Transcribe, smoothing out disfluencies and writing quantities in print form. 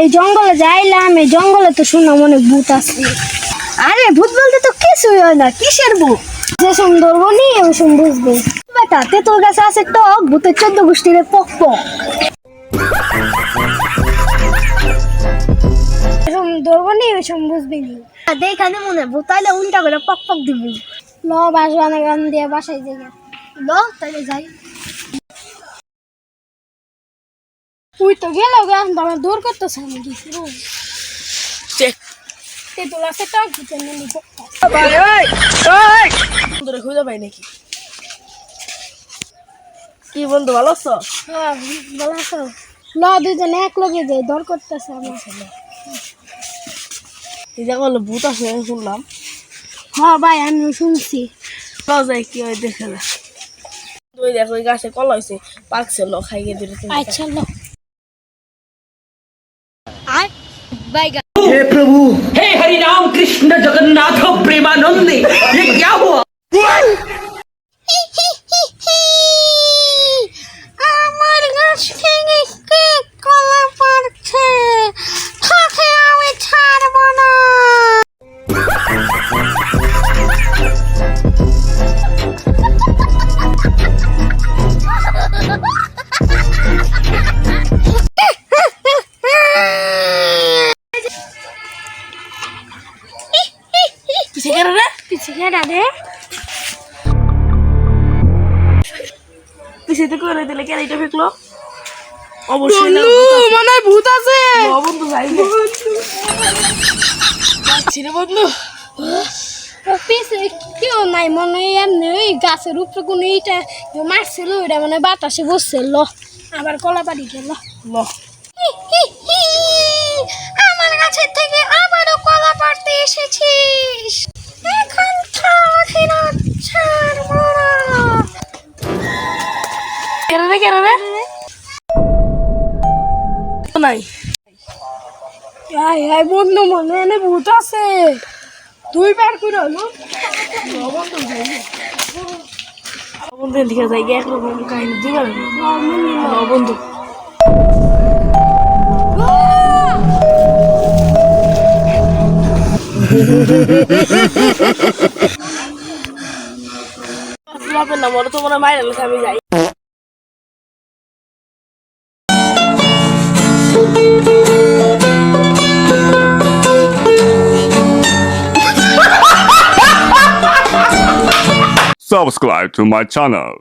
এই জঙ্গলে যাইলাম, এই জঙ্গলে তো শুনলাম অনেক ভূত আছে। আরে ভূত বলতে তো কিছুই হয় না, কিসের ভূত? যে সম ধরবো নি ওই সম বুঝবে। বেটা তেঁতুল গাছে আছে টক, ভূতের 14 গোষ্ঠীর পক পক। সম ধরবো নি ওই সম বুঝবি নি। দেখানে মনে ভূত আইলে উল্টা করে পক পক দিবি। ল বাসবানা গান দিয়ে বাসায় যাই। ল তাইলে যাই। তুই তো গেল গান আমার দূর করতেছে আমি গেছি চেক তেঁতুল আছে টক ভূতের নানি ভাই ওই ওই তোরে খুঁজে পাই নাকি? কি বন্ধু ভালো আছো? হ্যাঁ ভালো আছো? ল দুজনে এক লগে যাই, দর করতেছে আমার ছেলে। এই যে বললো ভূত আছে শুনলাম। হ্যাঁ ভাই আমিও শুনছি। যাই কি হয় দেখে না। তুই দেখ ওই গাছে কলা হয়েছে, পাকছে, ল খাই গিয়ে দিলে। আচ্ছা ল আর বাইগা। हे प्रभु, हे हरि राम कृष्ण जगन्नाथ प्रेमानंदे, ये क्या हुआ? আমার গাছ থেকে কে কলা পাড়ছে, তাকে আমি ছাড়বো না। পিছিয়ে রে পিছিয়ে করে দিলে কেন এটা ফেকলো? অবশ্যই না, মানে ভূত আছে। বন্ধু যাই যাচ্ছি রে বন্ধু। পিছে কেউ নাই মনে হয়, এমনি ওই গাছের উপরে কোনো ইটা মারছিল, ওইটা মানে বাতাসে বসছে। ল আবার কলা পাড়ি গেল। ল আমার গাছের থেকে আবারও কলা পাড়তে এসেছিস, এখন ফেরত ছাড়বো না। কেন রে নাই আয় বন্ধু মনে এনে ভূত আছে, তুই পার করে হলো। বন্ধু লিখে যাই গিয়ে একরকম কাহিনী দিবার বন্ধু। বাপের নাম ওরা তো মনে হয় মায়ের লেখা, আমি যাই। Subscribe to my channel.